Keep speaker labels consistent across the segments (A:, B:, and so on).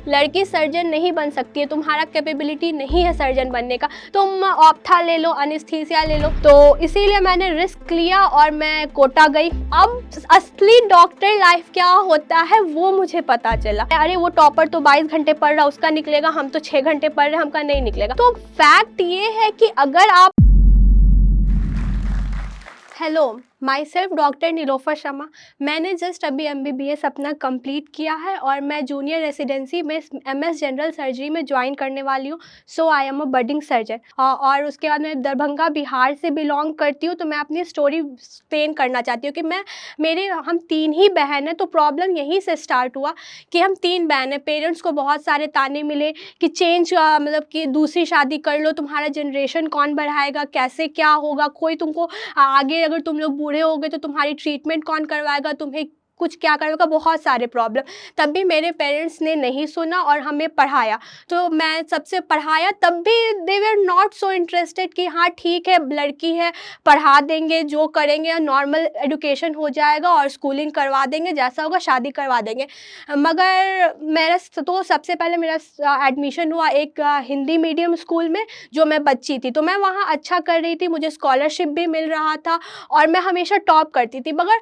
A: लड़की सर्जन नहीं बन सकती है, तुम्हारा कैपेबिलिटी नहीं है सर्जन बनने का, तुम ऑप्था ले लो, एनेस्थीसिया ले लो। तो इसीलिए मैंने रिस्क लिया और मैं कोटा गई। अब असली डॉक्टर लाइफ क्या होता है वो मुझे पता चला। अरे वो टॉपर तो 22 घंटे पढ़ रहा, उसका निकलेगा, हम तो 6 घंटे पढ़ रहे, हमका नहीं निकलेगा। तो फैक्ट ये है कि अगर आप hello, my self doctor Nilofar Sharma. मैंने जस्ट अभी MBBS अपना कंप्लीट किया है और मैं जूनियर रेसिडेंसी में MS जनरल सर्जरी में ज्वाइन करने वाली हूँ। So I am a budding surgeon. और उसके बाद मैं दरभंगा बिहार से बिलोंग करती हूँ। तो मैं अपनी स्टोरी एक्सप्लेन करना चाहती हूँ कि हम 3 ही बहन हैं। तो प्रॉब्लम यहीं से स्टार्ट हुआ कि हम 3 बहन हैं। पेरेंट्स को बहुत सारे ताने मिले कि चेंज मतलब कि दूसरी शादी कर लो, तुम्हारा जनरेशन कौन बढ़ाएगा, कैसे क्या होगा, कोई तुमको आगे अगर तुम लोग बूढ़े हो गए तो तुम्हारी ट्रीटमेंट कौन करवाएगा, तुम्हें कुछ क्या करवाएगा, बहुत सारे प्रॉब्लम। तब भी मेरे पेरेंट्स ने नहीं सुना और हमें पढ़ाया। तो मैं सबसे पढ़ाया, तब भी दे वर नॉट सो इंटरेस्टेड कि हाँ ठीक है लड़की है, पढ़ा देंगे, जो करेंगे नॉर्मल एजुकेशन हो जाएगा और स्कूलिंग करवा देंगे, जैसा होगा शादी करवा देंगे। मगर मेरा तो सबसे पहले मेरा एडमिशन हुआ एक हिंदी मीडियम स्कूल में, जो मैं बच्ची थी। तो मैं वहाँ अच्छा कर रही थी, मुझे स्कॉलरशिप भी मिल रहा था और मैं हमेशा टॉप करती थी। मगर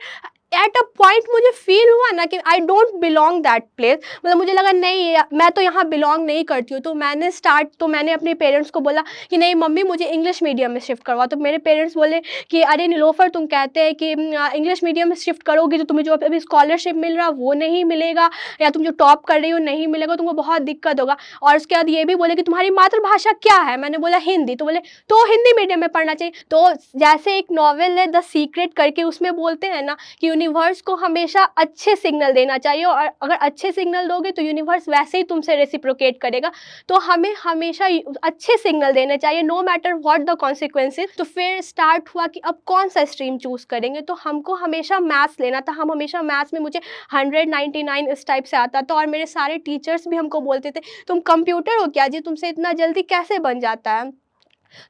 A: एट अ पॉइंट मुझे फील हुआ ना कि I don't belong that place. मतलब मुझे लगा नहीं, मैं तो यहाँ बिलोंग नहीं करती हूँ। तो मैंने अपने पेरेंट्स को बोला कि नहीं मम्मी मुझे इंग्लिश मीडियम में शिफ्ट करवा। तो मेरे पेरेंट्स बोले कि अरे नीलोफर, तुम कहते हैं कि इंग्लिश मीडियम में शिफ्ट करोगी तो तुम्हें जो अभी स्कॉलरशिप मिल रहा वो नहीं मिलेगा, या तुम जो टॉप कर रही हो नहीं मिलेगा, तुमको बहुत दिक्कत होगा। और उसके बाद ये भी बोले कि तुम्हारी मातृभाषा क्या है। मैंने बोला हिंदी। तो बोले तो हिंदी मीडियम में पढ़ना चाहिए। तो जैसे एक नॉवेल है द सीक्रेट करके, उसमें बोलते हैं ना कि यूनिवर्स को हमेशा अच्छे सिग्नल देना चाहिए, और अगर अच्छे सिग्नल दोगे तो यूनिवर्स वैसे ही तुमसे रेसिप्रोकेट करेगा। तो हमें हमेशा अच्छे सिग्नल देने चाहिए, no matter what the consequences. तो फिर स्टार्ट हुआ कि अब कौन सा स्ट्रीम चूज करेंगे। तो हमको हमेशा मैथ्स लेना था। हम हमेशा मैथ्स में, मुझे 199 इस टाइप से आता था, और मेरे सारे टीचर्स भी हमको बोलते थे तुम कंप्यूटर हो क्या जी, तुमसे इतना जल्दी कैसे बन जाता है।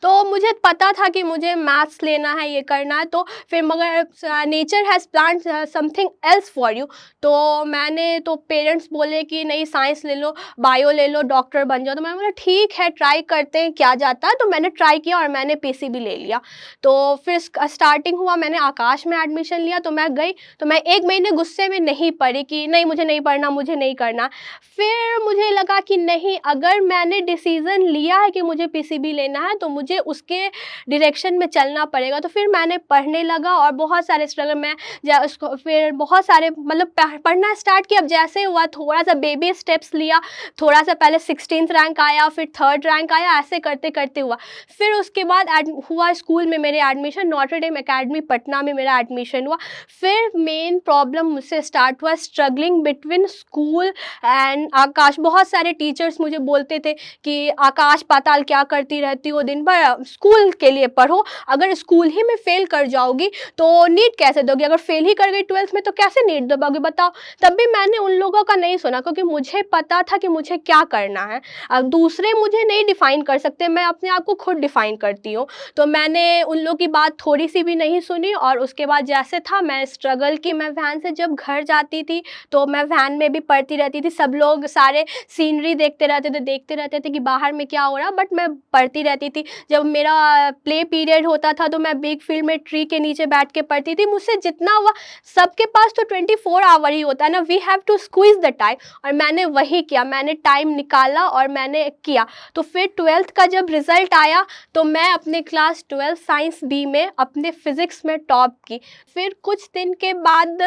A: तो मुझे पता था कि मुझे मैथ्स लेना है, ये करना है। तो फिर मगर nature has planned something else for you. तो पेरेंट्स बोले कि नहीं साइंस ले लो, बायो ले लो, डॉक्टर बन जाओ। तो मैंने बोला ठीक है ट्राई करते हैं क्या जाता है। तो मैंने ट्राई किया और मैंने PCB ले लिया। तो फिर स्टार्टिंग हुआ, मैंने आकाश में एडमिशन लिया। तो मैं गई, तो मैं 1 महीने गुस्से में नहीं पढ़ी कि नहीं मुझे नहीं पढ़ना, मुझे नहीं करना। फिर मुझे लगा कि नहीं, अगर मैंने डिसीज़न लिया है कि मुझे PCB लेना है तो मुझे उसके डायरेक्शन में चलना पड़ेगा। तो फिर मैंने पढ़ने लगा और बहुत सारे स्ट्रगल में उसको फिर बहुत सारे मतलब पढ़ना स्टार्ट किया। अब जैसे हुआ थोड़ा सा बेबी स्टेप्स लिया, थोड़ा सा पहले 16th रैंक आया, फिर 3rd रैंक आया, ऐसे करते करते हुआ। फिर उसके बाद हुआ स्कूल में मेरे एडमिशन, नॉटर डेम एकेडमी पटना में मेरा एडमिशन हुआ। फिर मेन प्रॉब्लम मुझसे स्टार्ट हुआ, स्ट्रगलिंग बिटवीन स्कूल एंड आकाश। बहुत सारे टीचर्स मुझे बोलते थे कि आकाश पाताल क्या करती रहती हो दिन भर, स्कूल के लिए पढ़ो, अगर स्कूल ही में फेल कर जाओगी तो नीट कैसे दोगी, अगर फेल ही कर गई 12th में तो कैसे नीट दोगे बताओ। तब भी मैंने उन लोगों का नहीं सुना, क्योंकि मुझे पता था कि मुझे क्या करना है। अब दूसरे मुझे नहीं डिफाइन कर सकते, मैं अपने आप को खुद डिफाइन करती हूँ। तो मैंने उन लोगों की बात थोड़ी सी भी नहीं सुनी, और उसके बाद जैसे था मैं स्ट्रगल की। मैं वैन से जब घर जाती थी तो मैं वैन में भी पढ़ती रहती थी। सब लोग सारे सीनरी देखते रहते थे कि बाहर में क्या हो रहा, बट मैं पढ़ती रहती थी। जब मेरा प्ले पीरियड होता था तो मैं बिग फील्ड में ट्री के नीचे बैठ के पढ़ती थी। मुझसे जितना हुआ, सबके पास तो 24 आवर ही होता है ना, we have to squeeze the time. और मैंने वही किया, मैंने टाइम निकाला और मैंने किया। तो फिर 12th का जब रिजल्ट आया तो मैं अपने क्लास 12 साइंस B में अपने फिजिक्स में टॉप की। फिर कुछ दिन के बाद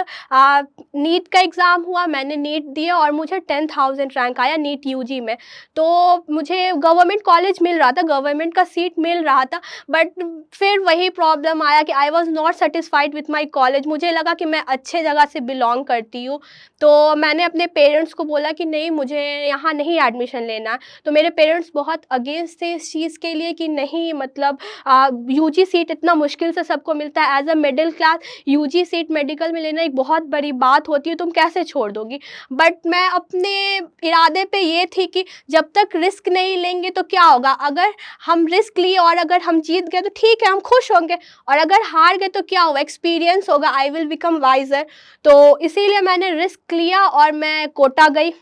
A: नीट का एग्ज़ाम हुआ, मैंने नीट दिया और मुझे 10,000 रैंक आया नीट UG में। तो मुझे गवर्नमेंट कॉलेज मिल रहा था, गवर्नमेंट का सीट मिल रहा था, बट फिर वही प्रॉब्लम आया कि I was not satisfied with my college. मुझे लगा कि मैं अच्छे जगह से बिलोंग करती हूँ। तो मैंने अपने पेरेंट्स को बोला कि नहीं मुझे यहाँ नहीं एडमिशन लेना है। तो मेरे पेरेंट्स बहुत अगेंस्ट थे इस चीज़ के लिए कि नहीं, मतलब UG सीट इतना मुश्किल से सबको मिलता है, as a middle class UG seat medical में लेना एक बहुत बड़ी बात होती है, तुम कैसे छोड़ दोगी। बट मैं अपने इरादे पे ये थी कि जब तक रिस्क नहीं लेंगे तो क्या होगा, अगर हम रिस्क लिए और अगर हम जीत गए तो ठीक है, हम खुश होंगे, और अगर हार गए तो क्या होगा, एक्सपीरियंस होगा, आई विल बिकम वाइजर। तो इसीलिए मैंने रिस्क लिया और मैं कोटा गई।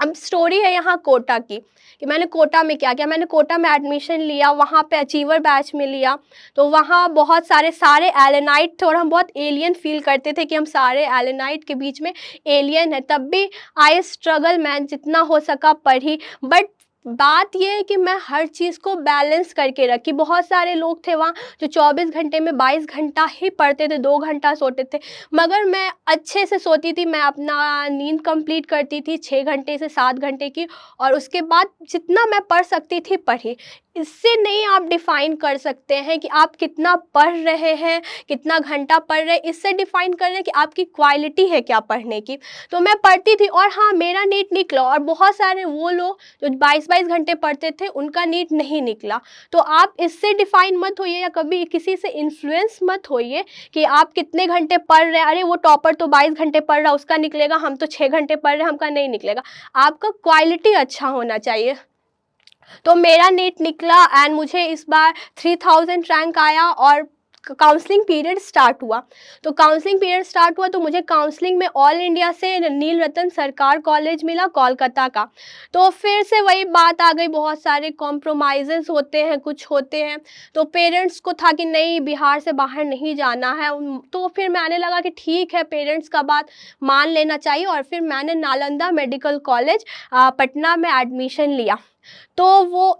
A: अब स्टोरी है यहाँ कोटा की, कि मैंने कोटा में क्या किया। मैंने कोटा में एडमिशन लिया, वहाँ पे अचीवर बैच में लिया। तो वहाँ बहुत सारे एलियनाइट थे और हम बहुत एलियन फील करते थे कि हम सारे एलियनाइट के बीच में एलियन है। तब भी आई स्ट्रगल, मैं जितना हो सका पढ़ी। बट बात ये है कि मैं हर चीज़ को बैलेंस करके रखी। बहुत सारे लोग थे वहाँ जो 24 घंटे में 22 घंटा ही पढ़ते थे, 2 घंटा सोते थे। मगर मैं अच्छे से सोती थी, मैं अपना नींद कंप्लीट करती थी 6 घंटे से 7 घंटे की, और उसके बाद जितना मैं पढ़ सकती थी पढ़ी। इससे नहीं आप डिफ़ाइन कर सकते हैं कि आप कितना पढ़ रहे हैं, कितना घंटा पढ़ रहे हैं। इससे डिफ़ाइन कर रहे हैं कि आपकी क्वालिटी है क्या पढ़ने की। तो मैं पढ़ती थी और हाँ, मेरा नीट निकला। और बहुत सारे वो लोग जो 22-22 घंटे पढ़ते थे, उनका नीट नहीं निकला। तो आप इससे डिफ़ाइन मत होइए या कभी किसी से इन्फ्लुएंस मत होइए कि आप कितने घंटे पढ़ रहे हैं। अरे वो टॉपर तो 22 घंटे पढ़ रहा, उसका निकलेगा, हम तो 6 घंटे पढ़ रहे हैं, हमका नहीं निकलेगा। आपका क्वालिटी अच्छा होना चाहिए। तो मेरा नीट निकला एंड मुझे इस बार 3000 रैंक आया और काउंसलिंग पीरियड स्टार्ट हुआ। तो काउंसलिंग पीरियड स्टार्ट हुआ तो मुझे काउंसलिंग में ऑल इंडिया से नील रतन सरकार कॉलेज मिला, कोलकाता का। तो फिर से वही बात आ गई, बहुत सारे कॉम्प्रोमाइज़ेस होते हैं, कुछ होते हैं। तो पेरेंट्स को था कि नहीं, बिहार से बाहर नहीं जाना है। तो फिर मैंने लगा कि ठीक है, पेरेंट्स का बात मान लेना चाहिए। और फिर मैंने नालंदा मेडिकल कॉलेज पटना में एडमिशन लिया। तो वो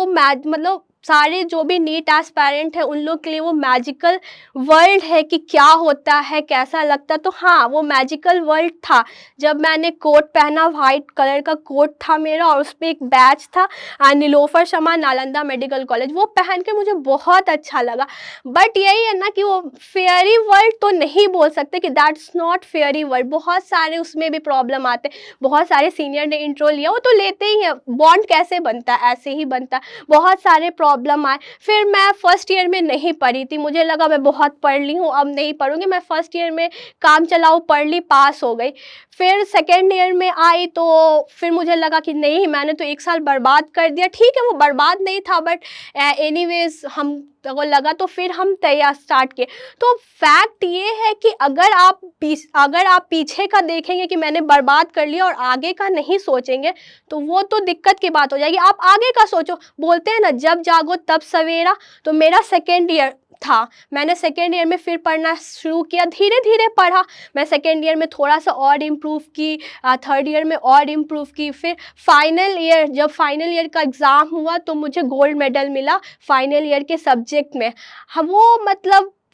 A: मतलब सारे जो भी नीट एस्पायरेंट है उन लोग के लिए वो मैजिकल वर्ल्ड है कि क्या होता है, कैसा लगता है। तो हाँ, वो मैजिकल वर्ल्ड था जब मैंने कोट पहना, वाइट कलर का कोट था मेरा और उस पर एक बैच था नीलोफर शर्मा नालंदा मेडिकल कॉलेज। वो पहन के मुझे बहुत अच्छा लगा। बट यही है ना कि वो फेयरी वर्ल्ड तो नहीं बोल सकते कि दैट्स नॉट फेयरी वर्ल्ड। बहुत सारे उसमें भी प्रॉब्लम आते हैं। बहुत सारे सीनियर ने इंट्रो लिया, वो तो लेते ही हैं। बॉन्ड कैसे बनता है, ऐसे ही बनता है। बहुत सारे प्रॉब्लम आए। फिर मैं फर्स्ट ईयर में नहीं पढ़ी थी, मुझे लगा मैं बहुत पढ़ ली हूँ, अब नहीं पढ़ूंगी। मैं फर्स्ट ईयर में काम चलाऊ पढ़ ली, पास हो गई। फिर सेकेंड ईयर में आई तो फिर मुझे लगा कि नहीं, मैंने तो 1 साल बर्बाद कर दिया। ठीक है, वो बर्बाद नहीं था, बट एनीवेज हम को लगा, तो फिर हम तैयार स्टार्ट किए। तो फैक्ट ये है कि अगर आप पीछे का देखेंगे कि मैंने बर्बाद कर लिया और आगे का नहीं सोचेंगे, तो वो तो दिक्कत की बात हो जाएगी। आप आगे का सोचो। बोलते हैं ना, जब जागो तब सवेरा। तो मेरा सेकेंड ईयर था, मैंने सेकेंड ईयर में फिर पढ़ना शुरू किया, धीरे धीरे पढ़ा। मैं सेकेंड ईयर में थोड़ा सा और इम्प्रूव की, थर्ड ईयर में और इम्प्रूव की। फिर जब फाइनल ईयर का एग्ज़ाम हुआ तो मुझे गोल्ड मेडल मिला फाइनल ईयर के सब्जेक्ट में।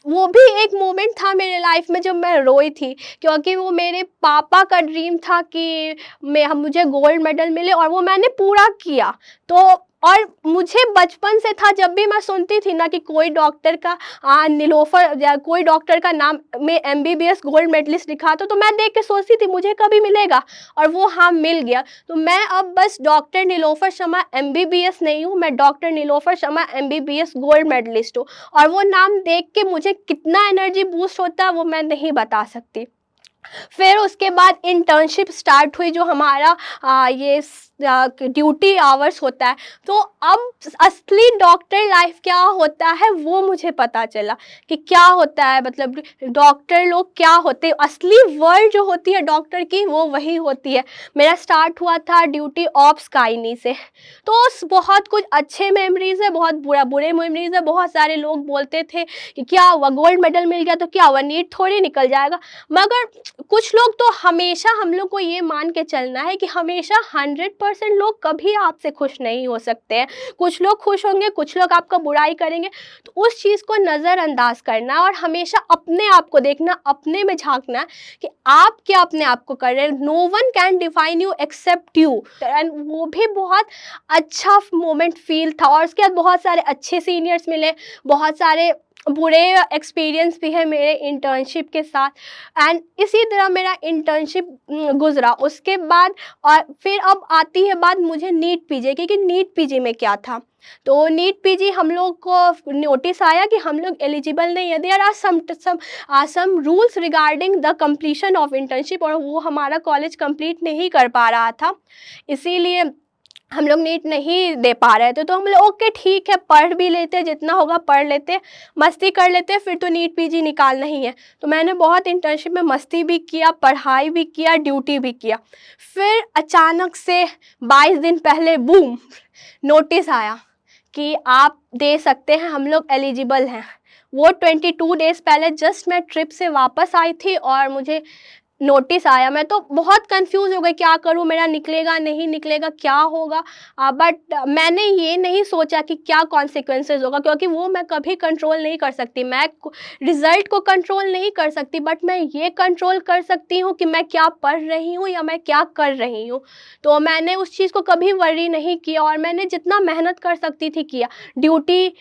A: वो भी एक मोमेंट था मेरे लाइफ में जब मैं रोई थी, क्योंकि वो मेरे पापा का ड्रीम था कि मुझे गोल्ड मेडल मिले और वो मैंने पूरा किया। तो और मुझे बचपन से था, जब भी मैं सुनती थी ना कि कोई डॉक्टर का नीलोफर या कोई डॉक्टर का नाम में MBBS गोल्ड मेडलिस्ट लिखा था, तो मैं देख के सोचती थी मुझे कभी मिलेगा, और वो हाँ मिल गया। तो मैं अब बस डॉक्टर नीलोफर शर्मा MBBS नहीं हूँ, मैं doctor Nilofar Sharma MBBS gold medallist हूँ। और वो नाम देख के मुझे कितना एनर्जी बूस्ट होता है वो मैं नहीं बता सकती। फिर उसके बाद इंटर्नशिप स्टार्ट हुई, जो हमारा ये ड्यूटी आवर्स होता है। तो अब असली डॉक्टर लाइफ क्या होता है वो मुझे पता चला कि क्या होता है, मतलब डॉक्टर लोग क्या होते हैं, असली वर्ल्ड जो होती है डॉक्टर की वो वही होती है। मेरा स्टार्ट हुआ था ड्यूटी ऑप्स गायनी से। तो बहुत कुछ अच्छे मेमोरीज है, बहुत बुरे मेमोरीज है। बहुत सारे लोग बोलते थे कि क्या हुआ, गोल्ड मेडल मिल गया तो क्या हुआ, नीट थोड़ी निकल जाएगा। मगर कुछ लोग तो हमेशा, हम लोग को ये मान के चलना है कि हमेशा 100% लोग कभी आपसे खुश नहीं हो सकते हैं। कुछ लोग खुश होंगे, कुछ लोग आपका बुराई करेंगे। तो उस चीज़ को नज़रअंदाज करना और हमेशा अपने आप को देखना, अपने में झांकना कि आप क्या अपने आप को कर रहे हैं। No one can define you except you. And वो भी बहुत अच्छा मोमेंट फील था। और उसके बाद बहुत सारे अच्छे सीनियर्स मिले, बहुत सारे बुरे एक्सपीरियंस भी है मेरे इंटर्नशिप के साथ। एंड इसी तरह मेरा इंटर्नशिप गुजरा। उसके बाद और फिर अब आती है बात मुझे नीट पीजी की, कि नीट पीजी में क्या था। तो नीट पीजी हम लोग को नोटिस आया कि हम लोग एलिजिबल नहीं है। There are some rules regarding the completion of internship, और वो हमारा कॉलेज कंप्लीट नहीं कर पा रहा था। इसीलिए हम लोग नीट नहीं दे पा रहे थे, तो हम बोले ओके ठीक है, पढ़ भी लेते, जितना होगा पढ़ लेते, मस्ती कर लेते, फिर तो नीट पीजी निकालना ही है। तो मैंने बहुत इंटर्नशिप में मस्ती भी किया, पढ़ाई भी किया, ड्यूटी भी किया। फिर अचानक से 22 दिन पहले बूम, नोटिस आया कि आप दे सकते हैं, हम लोग एलिजिबल हैं। वो 22 डेज़ पहले जस्ट मैं ट्रिप से वापस आई थी और मुझे नोटिस आया। मैं तो बहुत कंफ्यूज हो गई, क्या करूँ, मेरा निकलेगा नहीं निकलेगा, क्या होगा। बट मैंने ये नहीं सोचा कि क्या कॉन्सिक्वेंसेस होगा, क्योंकि वो मैं कभी कंट्रोल नहीं कर सकती। मैं रिज़ल्ट को कंट्रोल नहीं कर सकती, बट मैं ये कंट्रोल कर सकती हूँ कि मैं क्या पढ़ रही हूँ या मैं क्या कर रही हूँ। तो मैंने उस चीज़ को कभी वरी नहीं किया और मैंने जितना मेहनत कर सकती थी किया। ड्यूटी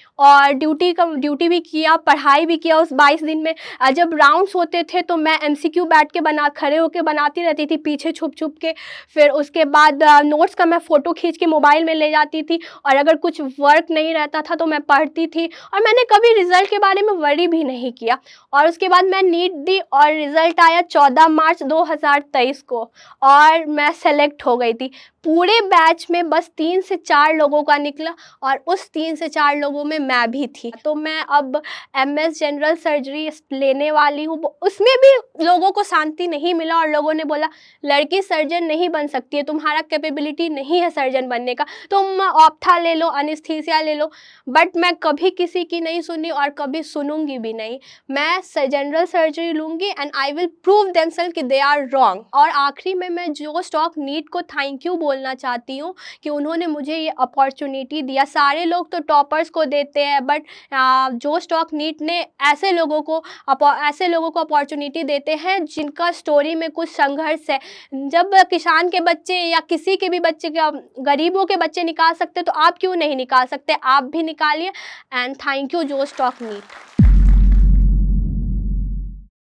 A: भी किया, पढ़ाई भी किया उस 22 दिन में। जब राउंड्स होते थे तो मैं एमसीक्यू बैठ के खड़े होके बनाती रहती थी, पीछे छुप छुप के। फिर उसके बाद नोट्स का मैं फ़ोटो खींच के मोबाइल में ले जाती थी, और अगर कुछ वर्क नहीं रहता था तो मैं पढ़ती थी, और मैंने कभी रिज़ल्ट के बारे में वरी भी नहीं किया। और उसके बाद मैं नीट दी और रिज़ल्ट आया 14 मार्च 2023 को, और मैं सेलेक्ट हो गई थी। पूरे बैच में बस 3 से 4 लोगों का निकला, और उस 3 से 4 लोगों में मैं भी थी। तो मैं अब एमएस जनरल सर्जरी लेने वाली हूँ। उसमें भी लोगों को शांति नहीं मिला, और लोगों ने बोला लड़की सर्जन नहीं बन सकती है, तुम्हारा कैपेबिलिटी नहीं है सर्जन बनने का, तुम ऑप्था ले लो, एनेस्थीसिया ले लो। बट मैं कभी किसी की नहीं सुनी और कभी सुनूंगी भी नहीं। मैं जनरल सर्जरी लूँगी and I will prove themselves कि दे आर रॉन्ग। और आखिरी में मैं जो स्टॉक नीट को थैंक यू बोलना चाहती हूँ कि उन्होंने मुझे ये अपॉर्चुनिटी दिया। सारे लोग तो टॉपर्स को देते हैं, बट जो स्टॉक नीट ने ऐसे लोगों को अपॉर्चुनिटी देते हैं जिनका स्टोरी में कुछ संघर्ष है। जब किसान के बच्चे या किसी के भी बच्चे, गरीबों के बच्चे निकाल सकते तो आप क्यों नहीं निकाल सकते? आप भी निकालिए। एंड थैंक यू जो स्टॉक नीट।